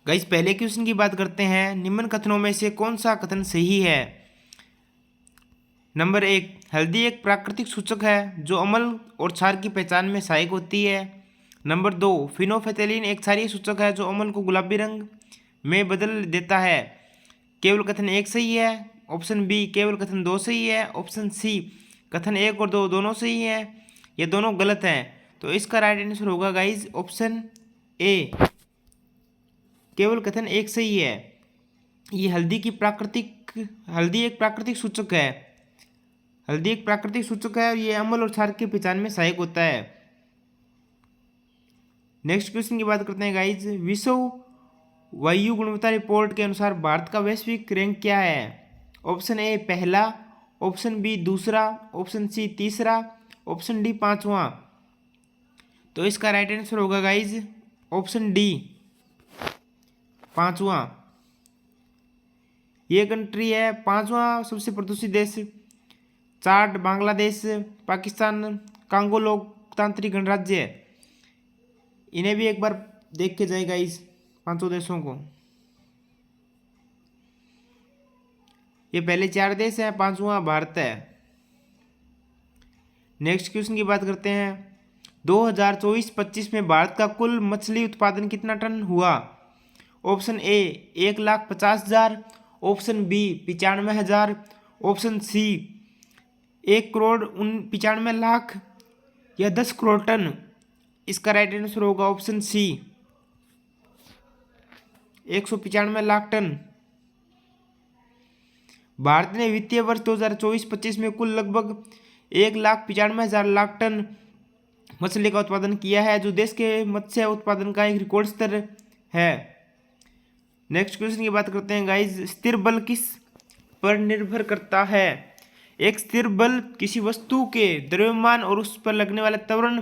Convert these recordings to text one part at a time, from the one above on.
Guys पहले question की बात करते हैं। निम्न कथनों में से कौन सा कथन सही है? नंबर 1, हल्दी एक प्राकृतिक सूचक है जो अम्ल और क्षार की पहचान में सहायक होती है। नंबर 2, फिनोल्फथालीन एक क्षारीय सूचक है जो अम्ल को गुलाबी रंग में बदल देता है। केवल कथन 1 सही है। ऑप्शन बी, केवल कथन 2 सही है। ऑप्शन सी, कथन 1 और 2 दोनों सही है। ये दोनों गलत हैं। तो इसका राइट आंसर होगा गाइज ऑप्शन ए, केवल कथन 1 सही है। ये हल्दी एक प्राकृतिक सूचक है। हल्दी एक प्राकृतिक सूचक है और ये अम्ल और क्षार की पहचान में सहायक होता है। नेक्स्ट क्वेश्चन की बात करते हैं गाइज। विश्व वायु गुणवत्ता रिपोर्ट के अनुसार भारत का वैश्विक रैंक क्या है? ऑप्शन ए पहला, ऑप्शन बी दूसरा, ऑप्शन सी तीसरा, ऑप्शन डी पांचवा। तो इसका राइट आंसर होगा गाइज ऑप्शन डी, पांचवा। ये कंट्री है पांचवा सबसे प्रदूषित देश। चार्ट बांग्लादेश, पाकिस्तान, कांगो लोकतांत्रिक गणराज्य। इन्हें भी एक बार देख के जाएगा इस पांचों देशों को। ये पहले 4 देश हैं, पांचवा भारत है। नेक्स्ट क्वेश्चन की बात करते हैं। 2024-25 में भारत का कुल मछली उत्पादन कितना टन हुआ? Option A 1,50,000, option B 95,000, option C 1,95,00,000 या 10 करोड़ टन। इसका राइट आंसर होगा ऑप्शन सी, 195,00,000 टन। भारत ने वित्तीय वर्ष 2024-25 में कुल लगभग 1,95,000 टन मछली का उत्पादन किया है, जो देश के मत्स्य उत्पादन का एक रिकॉर्ड स्तर है। नेक्स्ट क्वेश्चन की बात करते हैं गाइज। स्थिर बल किस पर निर्भर करता है? एक स्थिर बल किसी वस्तु के द्रव्यमान और उस पर लगने वाले त्वरण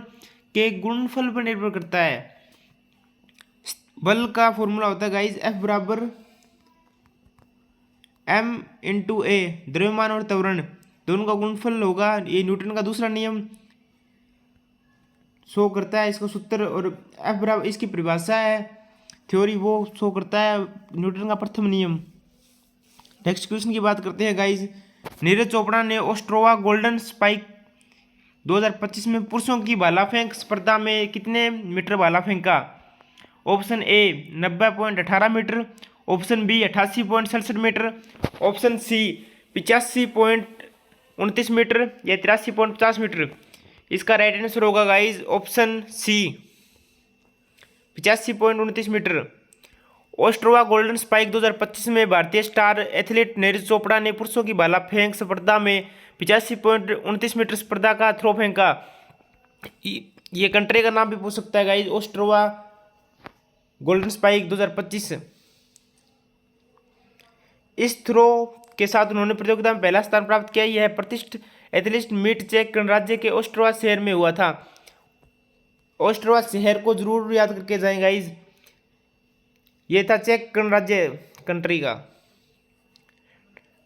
के गुणनफल पर निर्भर करता है। बल का फॉर्मूला होता है गाइज F बराबर m इंटू ए, द्रव्यमान और त्वरण दोनों का गुणनफल होगा। ये न्यूटन का दूसरा नियम शो करता है इसका सूत्र, और F बराबर इसकी परिभाषा है, थ्योरी वो शो करता है न्यूटन का प्रथम नियम। नेक्स्ट क्वेश्चन की बात करते हैं गाइज। नीरज चोपड़ा ने ऑस्ट्रोवा गोल्डन स्पाइक 2025 में पुरुषों की भाला फेंक स्पर्धा में कितने मीटर भाला फेंका? Option A 90.18 metre, option B 88.67 metre, option C 85.29 metre या 83.50 मीटर। इसका राइट आंसर होगा guys option C, 85.29 metre. Ostrava golden spike 2025 में भारतीय स्टार एथलीट नीरज चोपड़ा ने पुरुषों की भाला फेंक स्पर्धा में 85.29 मीटर स्पर्धा का थ्रो फेंका। ये कंट्री का नाम भी पूछ सकता है गाइज, ऑस्ट्रोवा गोल्डन स्पाइक 2025। इस थ्रो के साथ उन्होंने प्रतियोगिता में पहला स्थान प्राप्त किया। यह प्रतिष्ठित एथलीट मीट चेक गणराज्य के ऑस्ट्रोवा शहर में हुआ था। ऑस्ट्रोवा शहर को जरूर याद करके जाएं गाइज, ये था चेक गणराज्य कंट्री का।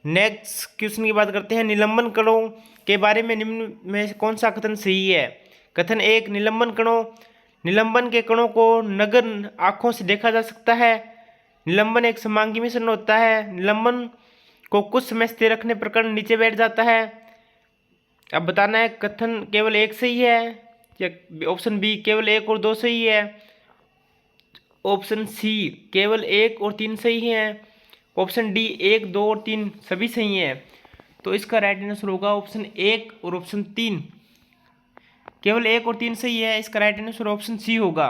नेक्स्ट क्वेश्चन की बात करते हैं। निलंबन कणों के बारे में निम्न में कौन सा कथन सही है? कथन 1, निलंबन के कणों को नग्न आंखों से देखा जा सकता है। निलंबन एक समांगी मिश्रण होता है। निलंबन को कुछ समय स्थिर रखने पर कण नीचे बैठ जाता है। अब बताना है कथन केवल 1 सही है या ऑप्शन बी केवल 1 और 2 सही है, ऑप्शन सी केवल 1 और 3 सही है, ऑप्शन डी 1, 2 और 3 सभी सही है। तो इसका राइट आंसर होगा ऑप्शन 1 और ऑप्शन 3। केवल 1 और 3 सही है। इसका राइट आंसर ऑप्शन सी होगा।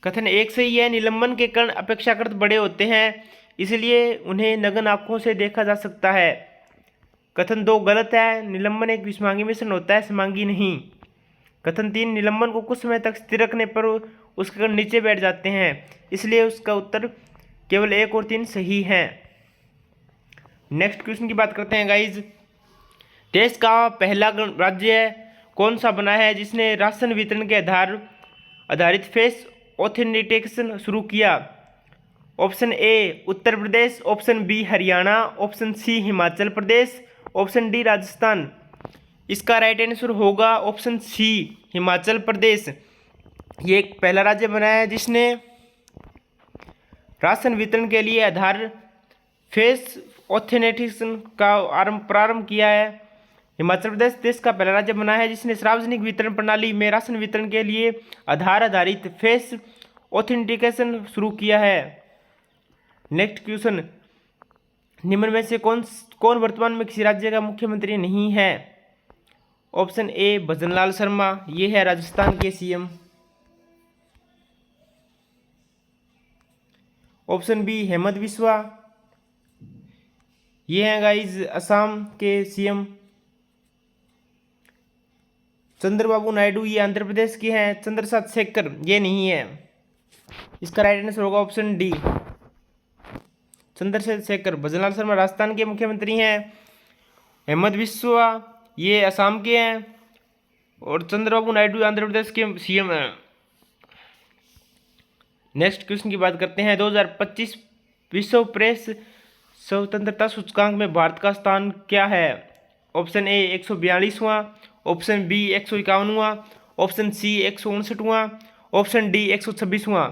कथन 1 सही है। निलंबन के कण अपेक्षाकृत बड़े होते हैं, इसलिए उन्हें नग्न आंखों से देखा जा सकता है। कथन 2 गलत है। निलंबन एक विषमांगी मिश्रण होता है, समांगी नहीं। कथन 3, निलंबन को कुछ समय तक स्थिर रखने पर उसके कण नीचे बैठ जाते हैं, इसलिए उसका उत्तर केवल 1 और 3 सही है। नेक्स्ट क्वेश्चन की बात करते हैं गाइज। देश का पहला राज्य कौन सा बना है जिसने राशन वितरण के आधारित फेस ऑथेंटिकेशन शुरू किया? Option A Uttar Pradesh, option B Haryana, option C Himachal Pradesh, option D Rajasthan. इसका राइट आंसर होगा ऑप्शन सी हिमाचल प्रदेश। ये एक पहला राज्य बना है जिसने राशन वितरण के लिए आधार फेस ऑथेंटिकेशन का प्रारंभ किया है। हिमाचल प्रदेश देश का पहला राज्य बना है जिसने सार्वजनिक वितरण प्रणाली में राशन वितरण के लिए आधार आधारित फेस ऑथेंटिकेशन शुरू किया है। नेक्स्ट क्वेश्चन, निम्न में से कौन कौन वर्तमान में किसी राज्य का मुख्यमंत्री नहीं है? ऑप्शन ए भजनलाल शर्मा, ये है राजस्थान के CM. Option B Hemant Biswa, ये हैं गाइज असम के सीएम। चंद्रबाबू नायडू, ये आंध्र प्रदेश के हैं। चंद्रशेखर शेखर, ये नहीं है। इसका राइट आंसर होगा ऑप्शन डी चंद्रशेखर शेखर। भजनलाल शर्मा राजस्थान के मुख्यमंत्री हैं। हेमंत बिस्वा ये असम के हैं और चंद्रबाबू नायडू आंध्र प्रदेश के सीएम हैं। नेक्स्ट क्वेश्चन की बात करते हैं। 2025 विश्व प्रेस स्वतंत्रता सूचकांक में भारत का स्थान क्या है? ऑप्शन ए 142वां, ऑप्शन बी 151वां, ऑप्शन सी 159वां, ऑप्शन डी 126वां।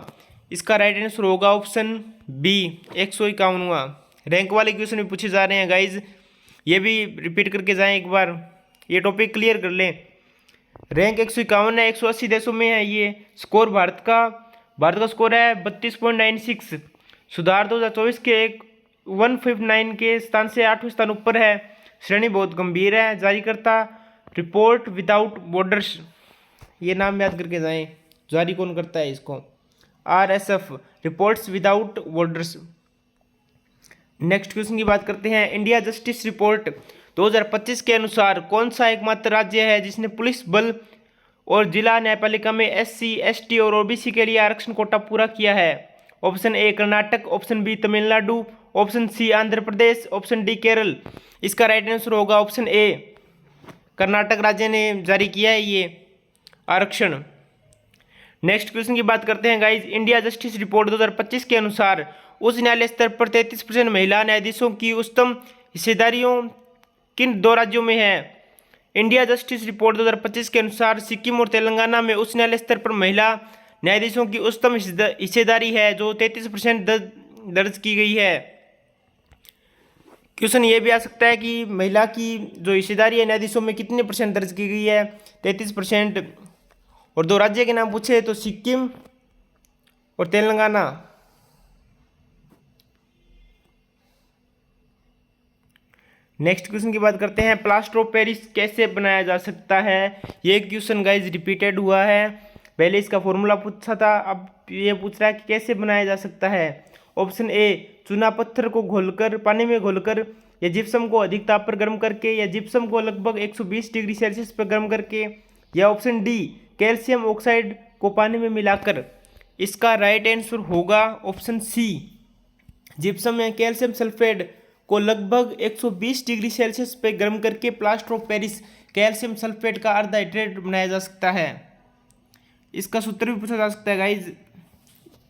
इसका राइट आंसर होगा ऑप्शन बी 151वां। रैंक वाले क्वेश्चन भी पूछे जा रहे हैं गाइज, ये भी रिपीट करके जाएं एक बार, ये टॉपिक क्लियर कर लें। रैंक 151 है, 180 देशों में है ये। स्कोर भारत का स्कोर है 32.96। सुधार 2024 के 159 के स्थान से 8वें स्थान ऊपर है। श्रेणी बहुत गंभीर है। जारीकर्ता रिपोर्ट विदाउट बॉर्डर्स, ये नाम याद करके जाएं। जारी कौन करता है इसको? RSF, reports without borders. Next question की बात करते हैं। इंडिया जस्टिस रिपोर्ट 2025 के अनुसार कौन सा एकमात्र राज्य है जिसने पुलिस बल और जिला न्यायपालिका में SC, ST और OBC के लिए आरक्षण कोटा पूरा किया है? Option A Karnataka, option B Tamil Nadu, option C Andhra Pradesh, option D Kerala. इसका राइट आंसर होगा ऑप्शन ए कर्नाटक राज्य ने जारी किया है ये आरक्षण। नेक्स्ट क्वेश्चन की बात करते हैं गाइज। इंडिया जस्टिस रिपोर्ट 2025 के अनुसार उच्च न्यायालय स्तर पर 33% महिला न्यायाधीशों की उच्चतम हिस्सेदारियों किन दो राज्यों में है? इंडिया जस्टिस रिपोर्ट 2025 के अनुसार सिक्किम और तेलंगाना में उच्च न्यायालय स्तर पर महिला न्यायाधीशों की उच्चतम हिस्सेदारी है जो 33% दर्ज की गई है। क्वेश्चन ये भी आ सकता है कि महिला की जो हिस्सेदारी है न्यायाधीशों में कितने % दर्ज की गई है? 33%। और दो राज्य के नाम पूछे तो सिक्किम और तेलंगाना। नेक्स्ट क्वेश्चन की बात करते हैं। प्लास्टर ऑफ पेरिस कैसे बनाया जा सकता है? ये क्वेश्चन गाइज रिपीटेड हुआ है। पहले इसका फॉर्मूला पूछा था, अब ये पूछ रहा है कि कैसे बनाया जा सकता है। ऑप्शन ए चूना पत्थर को घोलकर पानी में घोलकर, या जिप्सम को अधिक ताप पर गर्म करके, या जिप्सम को लगभग 120 डिग्री सेल्सियस पर गर्म करके, या ऑप्शन डी कैल्शियम ऑक्साइड को पानी में मिलाकर। इसका राइट आंसर होगा ऑप्शन सी जिप्सम या कैल्शियम सल्फेट को लगभग 120 डिग्री सेल्सियस पर गर्म करके plaster of Paris calcium sulphate का अर्ध हाइड्रेट बनाया जा सकता है। इसका सूत्र भी पूछा जा सकता है गाइज,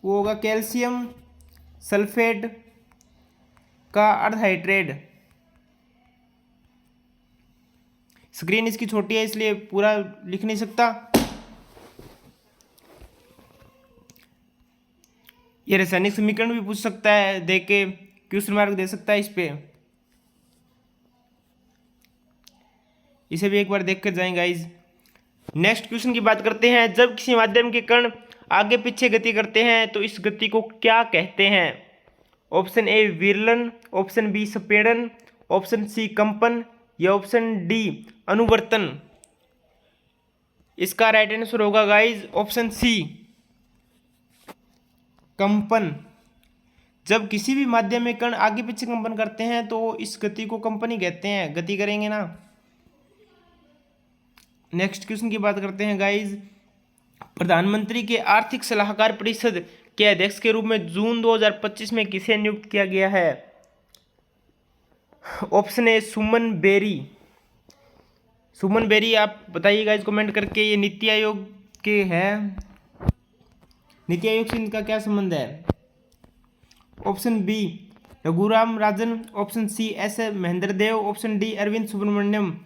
वो होगा कैल्शियम सल्फेट का अर्ध हाइड्रेट। स्क्रीन इसकी छोटी है इसलिए पूरा लिख नहीं सकता। ये रासायनिक समीकरण भी पूछ सकता है, देख के क्वेश्चन मार्क दे सकता है इस पे। इसे भी एक बार देख कर जाएं गाइज। नेक्स्ट क्वेश्चन की बात करते हैं। जब किसी माध्यम के कण आगे पीछे गति करते हैं तो इस गति को क्या कहते हैं? ऑप्शन ए विरलन, ऑप्शन बी संपीड़न, ऑप्शन सी कंपन, या ऑप्शन डी अनुवर्तन। इसका राइट आंसर होगा गाइज ऑप्शन सी कंपन। जब किसी भी माध्यम में कण आगे पीछे कंपन करते हैं तो इस गति को कंपन ही कहते हैं, गति करेंगे ना। नेक्स्ट क्वेश्चन की बात करते हैं गाइज। प्रधानमंत्री के आर्थिक सलाहकार परिषद के अध्यक्ष के रूप में जून 2025 में किसे नियुक्त किया गया है? Option A Suman Bery. सुमन बेरी आप बताइएगा इस कमेंट करके। ये नीति आयोग के हैं, नीति आयोग से इनका क्या संबंध है? Option B Raghuram Rajan, option C S Mahendra देव, ऑप्शन डी अरविंद सुब्रमण्यम।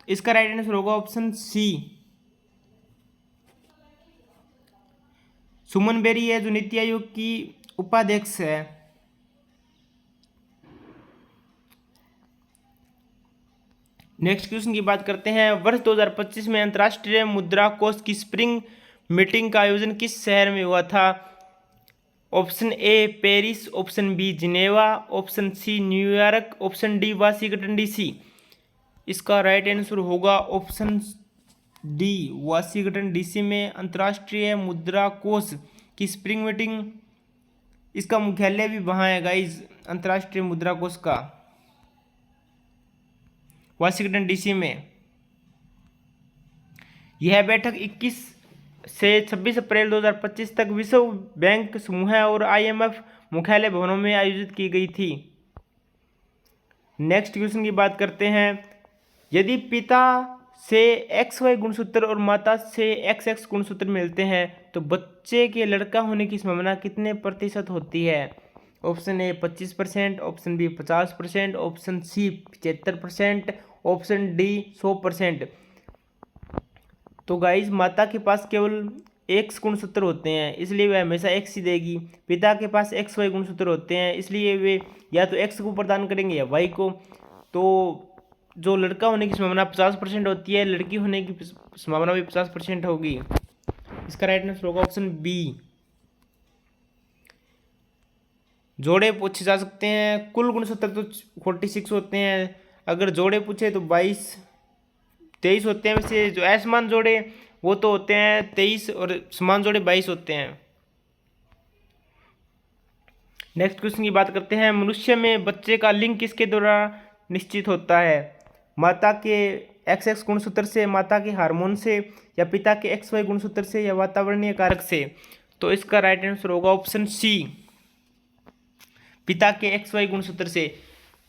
इसका राइट आंसर होगा ऑप्शन सी सुमन बेरी है जो नीति आयोग की उपाध्यक्ष है। नेक्स्ट क्वेश्चन की बात करते हैं। वर्ष 2025 में अंतर्राष्ट्रीय मुद्रा कोष की स्प्रिंग मीटिंग का आयोजन किस शहर में हुआ था? Option A Paris, option B Geneva, option C New York, option D Washington DC. इसका राइट आंसर होगा ऑप्शन डी वाशिंगटन डीसी में अंतर्राष्ट्रीय मुद्रा कोष की स्प्रिंग मीटिंग, इसका मुख्यालय भी वहाँ है गाइज, अंतर्राष्ट्रीय मुद्रा कोष का वाशिंगटन डीसी में। यह बैठक 21 से 26 अप्रैल 2025 तक विश्व बैंक समूह और IMF मुख्यालय भवनों में आयोजित की गई थी। नेक्स्ट क्वेश्चन की बात करते हैं। यदि पिता से XY गुणसूत्र और माता से XX गुणसूत्र मिलते हैं तो बच्चे के लड़का होने की संभावना कितने प्रतिशत होती है? Option A 25%, option B 50%, option C 75%, option D 100%। तो गाइज माता के पास केवल X गुणसूत्र होते हैं इसलिए वे हमेशा X ही देगी। पिता के पास XY गुणसूत्र होते हैं इसलिए वे या तो X को प्रदान करेंगे या Y को। तो जो लड़का होने की संभावना 50% होती है, लड़की होने की संभावना भी 50% होगी। इसका राइट आंसर होगा ऑप्शन बी। जोड़े पूछे जा सकते हैं। कुल गुणसूत्र तो 46 होते हैं, अगर जोड़े पूछे तो 23 होते हैं। वैसे जो असमान जोड़े वो तो होते हैं 23 और समान जोड़े 22 होते हैं। नेक्स्ट क्वेश्चन की बात करते हैं। मनुष्य में बच्चे का लिंग किसके द्वारा निश्चित होता है? माता के XX गुणसूत्र से, माता के हार्मोन से, या पिता के XY गुणसूत्र से, या वातावरणीय कारक से। तो इसका राइट आंसर होगा ऑप्शन सी, पिता के XY गुणसूत्र से।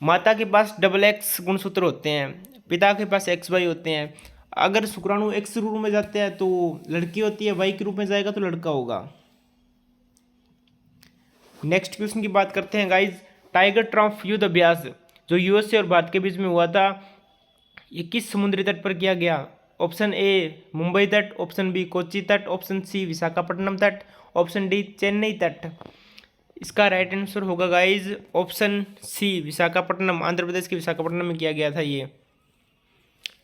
माता के पास XX गुणसूत्र होते हैं, पिता के पास XY होते हैं। अगर शुक्राणु X रूप में जाते हैं तो लड़की होती है, Y के रूप में जाएगा तो लड़का होगा। नेक्स्ट क्वेश्चन की बात करते हैं गाइज। टाइगर ट्रम्प युद्ध अभ्यास जो USA और भारत के बीच में हुआ था, ये किस समुद्री तट पर किया गया? ऑप्शन ए मुंबई तट, ऑप्शन बी कोच्चि तट, ऑप्शन सी विशाखापट्टनम तट, ऑप्शन डी चेन्नई तट। इसका राइट आंसर होगा guys option C Visakhapatnam, Andhra Pradesh के विशाखापट्टनम में किया गया था ये।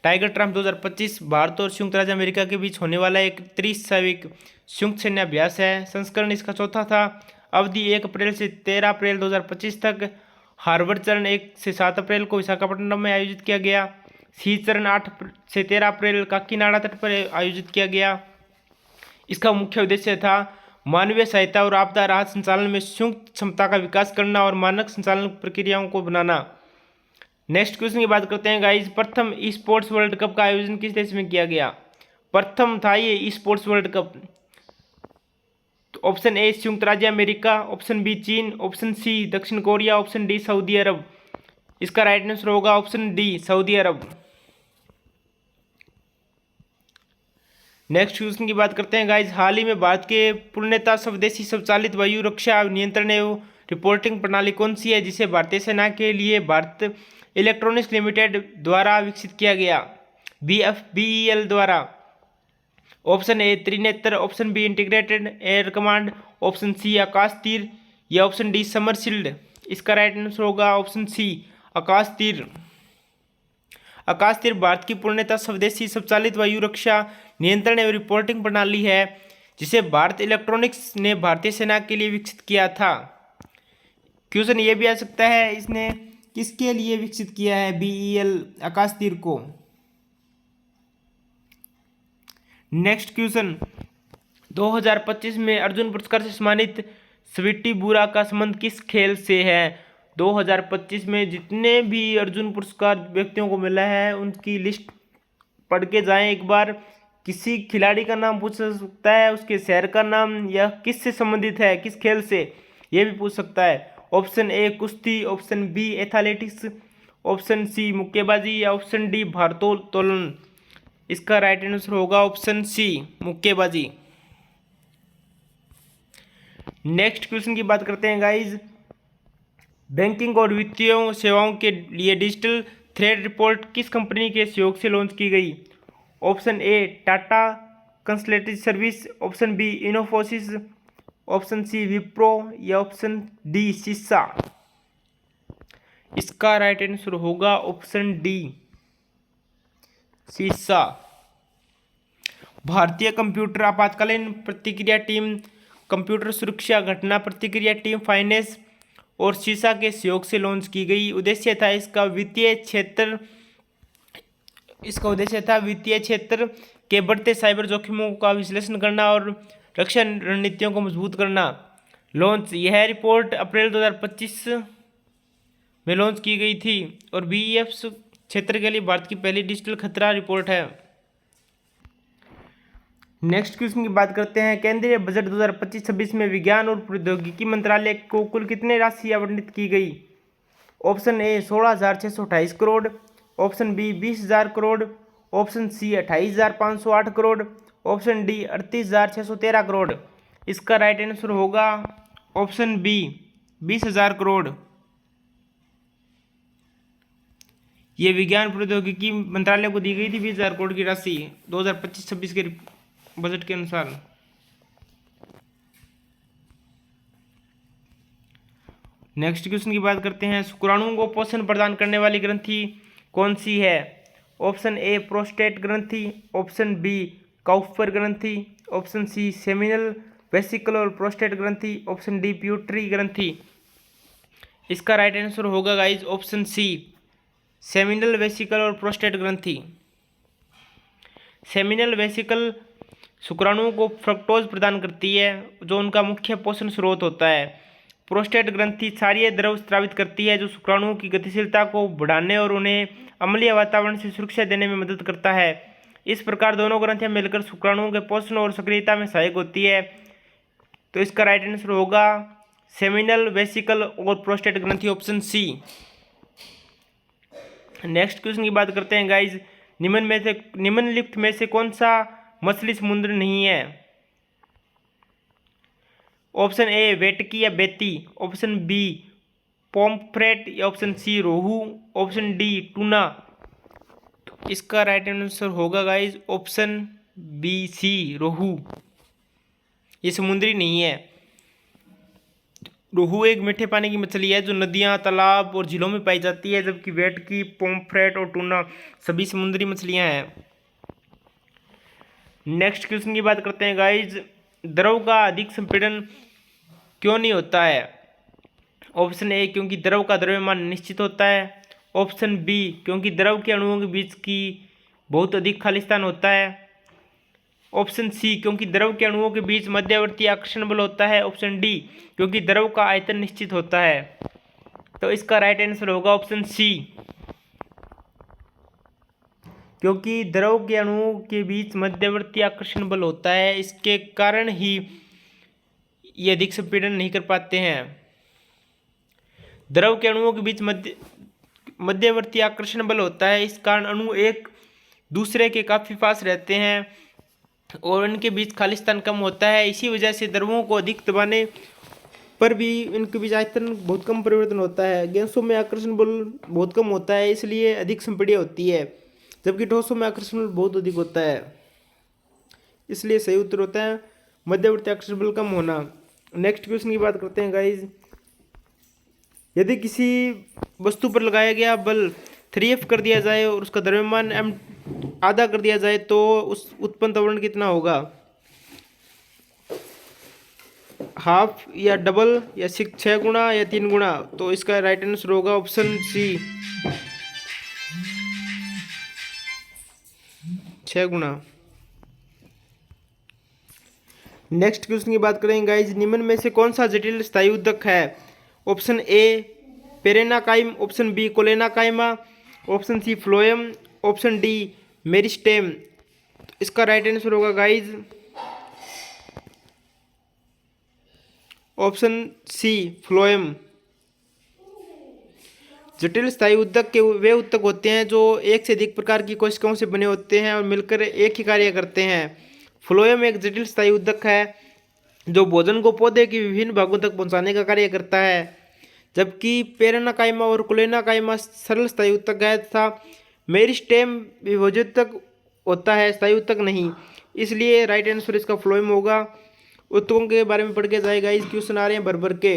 टाइगर ट्रम्प 2025 भारत और संयुक्त राज्य अमेरिका के बीच होने वाला एक त्रिसाविक संयुक्त सैन्य अभ्यास है। संस्करण इसका चौथा था। अवधि 1 अप्रैल से 13 अप्रैल 2025 तक। हार्वर्ड चरण 1 से 7 अप्रैल को विशाखापट्टनम में आयोजित किया गया। सी चरण 8 से 13 अप्रैल काकीनाडा तट पर आयोजित किया गया। इसका मुख्य उद्देश्य था मानवीय सहायता और आपदा राहत संचालन में संयुक्त क्षमता का विकास करना और मानक संचालन प्रक्रियाओं को बनाना। नेक्स्ट क्वेश्चन की बात करते हैं गाइज। प्रथम ई स्पोर्ट्स वर्ल्ड कप का आयोजन किस देश में किया गया? प्रथम था ये ई स्पोर्ट्स वर्ल्ड कप। तो ऑप्शन ए संयुक्त राज्य अमेरिका, ऑप्शन बी चीन, ऑप्शन सी दक्षिण कोरिया, ऑप्शन डी सऊदी अरब। इसका राइट आंसर होगा ऑप्शन डी सऊदी अरब। नेक्स्ट क्वेश्चन की बात करते हैं गाइज। हाल ही में भारत के पूर्णतः स्वदेशी स्वचालित वायु रक्षा नियंत्रण एवं रिपोर्टिंग प्रणाली कौन सी है जिसे भारतीय सेना के लिए भारत इलेक्ट्रॉनिक्स लिमिटेड द्वारा विकसित किया गया? BFBEL द्वारा। Option A Trinetra, option B integrated air command, option C Akash Teer, या ऑप्शन डी समर शील्ड। इसका राइट आंसर होगा ऑप्शन सी आकाश तीर। आकाश तीर भारत की पूर्णतः स्वदेशी स्वचालित वायु रक्षा नियंत्रण एवं रिपोर्टिंग प्रणाली है जिसे भारत इलेक्ट्रॉनिक्स ने भारतीय सेना के लिए विकसित किया था। क्वेश्चन ये भी आ सकता है इसने किसके लिए विकसित किया है BEL आकाश तीर को? Next question. 2025 में अर्जुन पुरस्कार से सम्मानित स्वीटी बुरा का संबंध किस खेल से है? 2025 में जितने भी अर्जुन पुरस्कार व्यक्तियों को मिला है उनकी लिस्ट पढ़ के जाएं एक बार। किसी खिलाड़ी का नाम पूछ सकता है, उसके शहर का नाम, या किससे संबंधित है, किस खेल से, ये भी पूछ सकता है। ऑप्शन ए कुश्ती, option B athletics, option C मुक्केबाजी, या ऑप्शन डी भारोत्तोलन। इसका राइट आंसर होगा ऑप्शन सी मुक्केबाजी। नेक्स्ट क्वेश्चन की बात करते हैं गाइज। बैंकिंग और वित्तीय सेवाओं के लिए डिजिटल थ्रेड रिपोर्ट किस कंपनी के सहयोग से लॉन्च की गई? Option A Tata consultancy service, option B Infosys, option C Wipro या ऑप्शन डी सीसा। इसका राइट आंसर होगा ऑप्शन डी सीसा। भारतीय कंप्यूटर आपातकालीन प्रतिक्रिया टीम, कंप्यूटर सुरक्षा घटना प्रतिक्रिया टीम, फाइनेंस और सीसा के सहयोग से लॉन्च की गई। उद्देश्य था इसका वित्तीय क्षेत्र के बढ़ते साइबर जोखिमों का विश्लेषण करना और रक्षा रणनीतियों को मजबूत करना। लॉन्च, यह रिपोर्ट अप्रैल 2025 में लॉन्च की गई थी और बीईएफ क्षेत्र के लिए भारत की पहली डिजिटल खतरा रिपोर्ट है। नेक्स्ट क्वेश्चन की बात करते हैं। केंद्रीय बजट 2025-26 में विज्ञान और प्रौद्योगिकी मंत्रालय को कुल कितनी राशि आवंटित की गई? Option A 16,628 crore, option B 20,000 crore, option C 28,508 crore, option D 38,613 crore. इसका राइट आंसर होगा ऑप्शन बी 20,000 करोड़। ये विज्ञान प्रौद्योगिकी मंत्रालय को दी गई थी 20,000 करोड़ की राशि 2025-26 के बजट के अनुसार। नेक्स्ट क्वेश्चन की बात करते हैं। शुक्राणुओं को पोषण प्रदान करने वाली ग्रंथि कौन सी है? ऑप्शन ए प्रोस्टेट ग्रंथि, ऑप्शन बी काउपर ग्रंथि, ऑप्शन सी सेमिनल वेसिकल और प्रोस्टेट ग्रंथि, ऑप्शन डी प्यूटरी ग्रंथि। इसका राइट आंसर होगा guys option C seminal vesicle और प्रोस्टेट ग्रंथि। सेमिनल वेसिकल शुक्राणुओं को फ्रक्टोज प्रदान करती है जो उनका मुख्य पोषण स्रोत होता है। प्रोस्टेट ग्रंथि क्षारीय द्रव स्रावित करती है जो शुक्राणुओं की गतिशीलता को बढ़ाने और उन्हें अम्लीय वातावरण से सुरक्षा देने में मदद करता है। इस प्रकार दोनों ग्रंथियां मिलकर शुक्राणुओं के पोषण और सक्रियता में सहायक होती है। तो इसका राइट आंसर होगा सेमिनल वेसिकल और प्रोस्टेट ग्रंथि, ऑप्शन सी। नेक्स्ट क्वेश्चन की बात करते हैं गाइज। निम्नलिखित में से कौन सा मछली समुद्र नहीं है? ऑप्शन ए वेटकी या बेती, ऑप्शन बी पोम्फ्रेट या ऑप्शन सी रोहू, ऑप्शन डी टूना। तो इसका राइट आंसर होगा गाइज ऑप्शन बी सी रोहू। ये समुद्री नहीं है। रोहू एक मीठे पानी की मछली है जो नदियां, तालाब और झीलों में पाई जाती है, जबकि वेटकी, पोम्फ्रेट और टूना सभी समुद्री मछलियां हैं। नेक्स्ट क्वेश्चन की बात करते हैं गाइज। द्रव का अधिक संपीड़न क्यों नहीं होता है? ऑप्शन ए क्योंकि द्रव का द्रव्यमान निश्चित होता है, ऑप्शन बी क्योंकि द्रव के अणुओं के बीच की बहुत अधिक खाली स्थान होता है, ऑप्शन सी क्योंकि द्रव के अणुओं के बीच मध्यवर्ती आकर्षण बल होता है, ऑप्शन डी क्योंकि द्रव का आयतन निश्चित होता है। तो इसका राइट आंसर होगा ऑप्शन सी क्योंकि द्रव के अणुओं के बीच मध्यवर्ती आकर्षण बल होता है, इसके कारण ही ये अधिक संपीड़न नहीं कर पाते हैं। द्रव के अणुओं के बीच मध्यवर्ती आकर्षण बल होता है, इस कारण अणु एक दूसरे के काफी पास रहते हैं और इनके बीच खाली स्थान कम होता है। इसी वजह से द्रवों को अधिक दबाने पर भी इनके बीच आयतन बहुत कम परिवर्तन होता है। गैसों में आकर्षण बल बहुत कम होता है, इसलिए अधिक संपीड़ित होती है, जबकि ठोसों में आकर्षण बल बहुत अधिक होता है, इसलिए सही उत्तर होता है मध्यवर्ती आकर्षण बल कम होना। नेक्स्ट क्वेश्चन की बात करते हैं गाइज। यदि किसी वस्तु पर लगाया गया बल 3F कर दिया जाए और उसका द्रव्यमान m आधा कर दिया जाए तो उस उत्पन्न त्वरण कितना होगा? हाफ या डबल या 6 गुना या 3 गुना। तो इसका राइट आंसर होगा ऑप्शन सी 6 गुना। नेक्स्ट क्वेश्चन की बात करेंगे गाइज। निम्न में से कौन सा जटिल स्थायी उद्दक है? Option A parenchyma, option B collenchyma, option C phloem, option D meristem. तो इसका राइट आंसर होगा गाइज ऑप्शन सी फ्लोएम। जटिल स्थायी उद्दक के वे उद्दक होते हैं जो एक से अधिक प्रकार की कोशिकाओं से बने होते हैं और मिलकर एक ही कार्य करते हैं। फ्लोएम एक जटिल स्थायी उद्दक है जो भोजन को पौधे के विभिन्न भागों तक पहुंचाने का कार्य करता है, जबकि पेरेनाकाइमा और कोलेनाकाइमा सरल स्थायी उद्दक है तथा मेरिस्टेम विभोजित होता है, स्थायी उद्दक नहीं। इसलिए राइट आंसर इसका फ्लोएम होगा उत्तकों के बारे में पढ़ के जाएगा। इस क्वेश्चन आ रहे हैं भर भर के।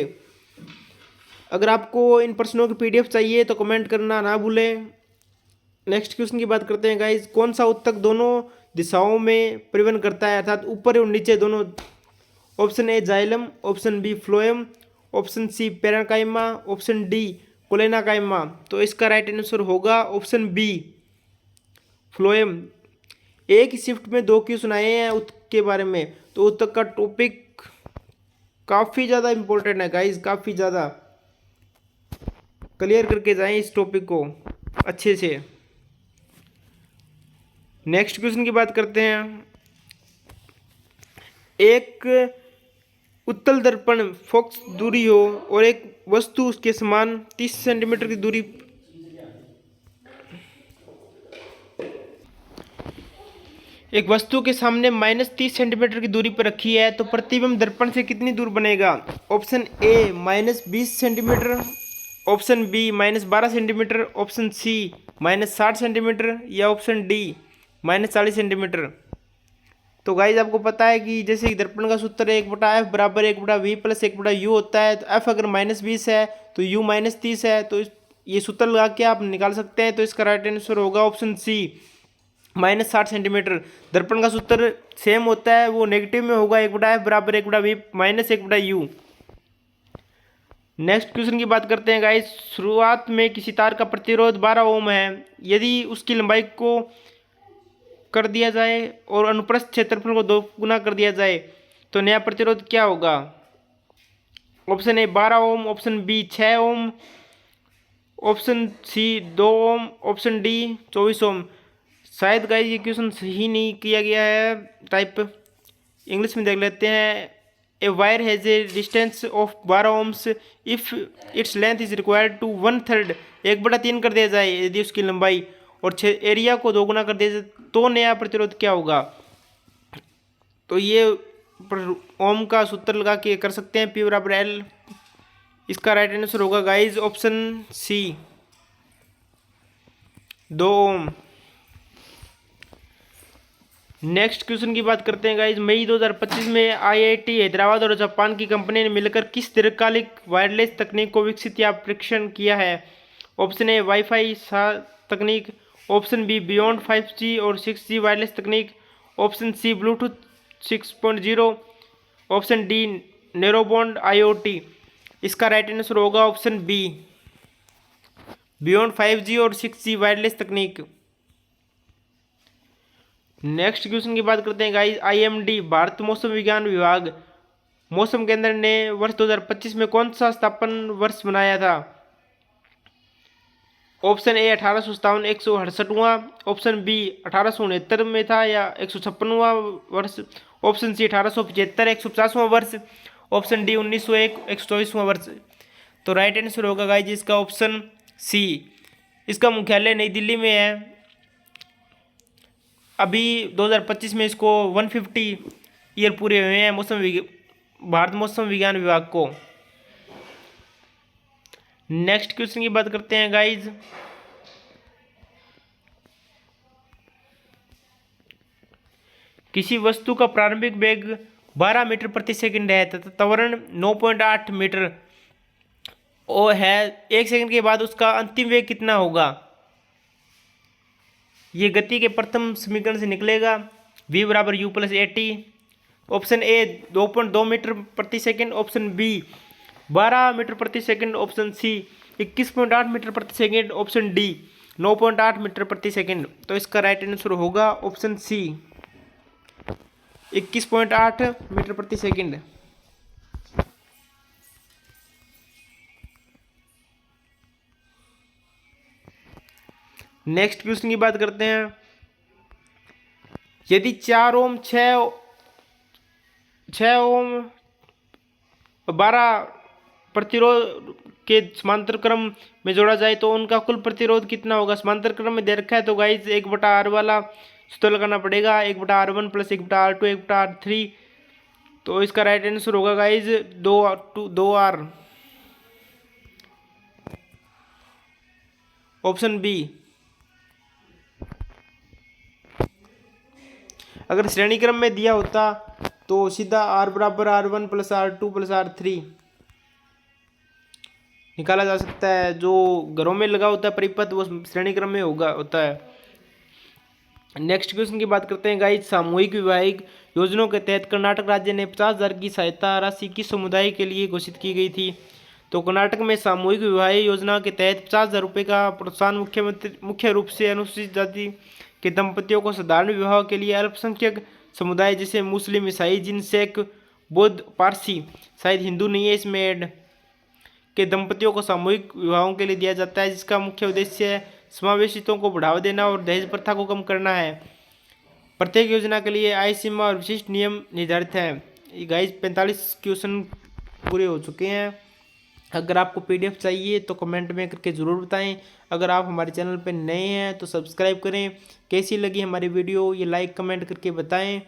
अगर आपको इन प्रश्नों की PDF चाहिए तो कमेंट करना ना भूलें। नेक्स्ट क्वेश्चन की बात करते हैं गाइज। कौन सा उत्तक दोनों दिशाओं में परिवहन करता है, अर्थात ऊपर और नीचे दोनों? Option A xylem, option B phloem, option C parenchyma, option D collenchyma. तो इसका राइट आंसर होगा ऑप्शन बी फ्लोएम। एक ही शिफ्ट में 2 क्वेश्चन आए हैं उत्तक के बारे में, तो उत्तक का टॉपिक काफ़ी ज़्यादा इंपॉर्टेंट है गाइज, काफ़ी ज़्यादा। क्लियर करके जाएं इस टॉपिक को अच्छे से। नेक्स्ट क्वेश्चन की बात करते हैं। एक उत्तल दर्पण फोकस दूरी हो और एक वस्तु उसके समान 30 सेंटीमीटर की दूरी एक वस्तु के सामने -30 सेंटीमीटर की दूरी पर रखी है, तो प्रतिबिंब दर्पण से कितनी दूर बनेगा? Option A -20 centimetre, option B -12 centimetre, option C -60 centimetre या ऑप्शन डी -40 सेंटीमीटर। तो गाइज आपको पता है कि जैसे कि दर्पण का सूत्र 1/f बराबर 1/v प्लस 1/u होता है। तो f अगर -20 है तो u -30 है, तो ये सूत्र लगा के आप निकाल सकते हैं। तो इसका राइट आंसर होगा ऑप्शन सी -60 सेंटीमीटर। दर्पण का सूत्र सेम होता है, वो नेगेटिव में होगा, 1/f बराबर 1/v minus 1/u। Next question की बात करते हैं गाइस। शुरुआत में किसी तार का प्रतिरोध 12 ओम है, यदि उसकी लंबाई को कर दिया जाए और अनुप्रस्थ क्षेत्रफल को 2 गुना कर दिया जाए तो नया प्रतिरोध क्या होगा? Option A 12 ohm, option B 6 ohm, option C 2 ohm, option D 24 ohm. शायद गाइस ये क्वेश्चन सही नहीं किया गया है टाइप, इंग्लिश में देख लेते हैं। A wire has a distance of 12 ohms if its length is required to 1/3, 1/3 कर दिया जाए यदि उसकी लंबाई, और एरिया को 2 गुना कर दिया जाए तो नया प्रतिरोध क्या होगा? तो ये ओम का सूत्र लगा के कर सकते हैं, P बराबर L। इसका राइट आंसर होगा गाइज ऑप्शन सी 2 ओम। नेक्स्ट क्वेश्चन की बात करते हैं गाइज। मई 2025 में IIT हैदराबाद और जापान की कंपनी ने मिलकर किस दीर्घकालिक वायरलेस तकनीक को विकसित या परीक्षण किया है? ऑप्शन ए वाईफाई तकनीक, ऑप्शन बी बियॉन्ड 5G और 6G वायरलेस तकनीक, option C Bluetooth 6.0, option D narrowband IoT। इसका राइट आंसर होगा ऑप्शन बी बियॉन्ड 5G और 6G वायरलेस तकनीक। नेक्स्ट क्वेश्चन की बात करते हैं गाइस। IMD भारत मौसम विज्ञान विभाग मौसम केंद्र ने वर्ष 2025 में कौन सा स्थापन वर्ष बनाया था? ऑप्शन ए 1857 168वां, ऑप्शन बी 1869 में था या 156वां वर्ष, ऑप्शन सी 1875 150वां वर्ष, ऑप्शन डी 1901 124वां वर्ष। तो राइट आंसर होगा गाइज इसका ऑप्शन सी। इसका मुख्यालय नई दिल्ली में है। अभी 2025 में इसको 150 ईयर पूरे हुए हैं भारत मौसम विज्ञान विभाग को। नेक्स्ट क्वेश्चन की बात करते हैं गाइज। किसी वस्तु का प्रारंभिक वेग 12 मीटर प्रति सेकंड है तथा त्वरण 9.8 मीटर ओ है, 1 सेकंड के बाद उसका अंतिम वेग कितना होगा? ये गति के प्रथम समीकरण से निकलेगा, v बराबर u plus AT। Option A 2.2 metre प्रति सेकंड, ऑप्शन बी 12 मीटर प्रति सेकंड, ऑप्शन सी 21.8 मीटर प्रति सेकंड, ऑप्शन डी 9.8 मीटर प्रति सेकंड। तो इसका राइट आंसर होगा ऑप्शन सी 21.8 मीटर प्रति सेकंड। नेक्स्ट क्वेश्चन की बात करते हैं। यदि 4 ओम 6 ओम 12 प्रतिरोध के समांतर क्रम में जोड़ा जाए तो उनका कुल प्रतिरोध कितना होगा? समांतर क्रम में दे रखा है तो गाइज 1/r वाला सूत्र लगाना पड़ेगा, 1/r1 प्लस 1/r2 1/r3। तो इसका राइट आंसर होगा गाइज 2r, ऑप्शन बी। अगर श्रेणी क्रम में दिया होता तो सीधा R बराबर R1 plus R2 plus R3 निकाला जा सकता है। जो घरों में लगा होता है परिपथ वो श्रेणी क्रम में होता है। नेक्स्ट क्वेश्चन की बात करते हैं गाइस। सामूहिक विवाहिक योजनाओं के तहत कर्नाटक राज्य ने 50,000 की सहायता राशि किस समुदाय के लिए घोषित की गई थी? तो कर्नाटक में सामूहिक विवाह योजना के तहत 50,000 रुपये का प्रोत्साहन मुख्य रूप से अनुसूचित जाति के दंपतियों को साधारण विवाह के लिए अल्पसंख्यक समुदाय जैसे मुस्लिम, ईसाई, जिन, सिख, बौद्ध, पारसी, शायद हिंदू नहीं है इसमें ऐड, के दंपतियों को सामूहिक विवाहों के लिए दिया जाता है, जिसका मुख्य उद्देश्य समावेशितों को बढ़ावा देना और दहेज प्रथा को कम करना है। प्रत्येक योजना के लिए आय सीमा और विशिष्ट नियम निर्धारित हैं। गाइस 45 क्वेश्चन पूरे हो चुके हैं। अगर आपको PDF चाहिए तो कमेंट में करके ज़रूर बताएं। अगर आप हमारे चैनल पर नए हैं तो सब्सक्राइब करें। कैसी लगी हमारी वीडियो ये लाइक कमेंट करके बताएं।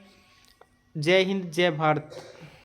जय हिंद, जय भारत।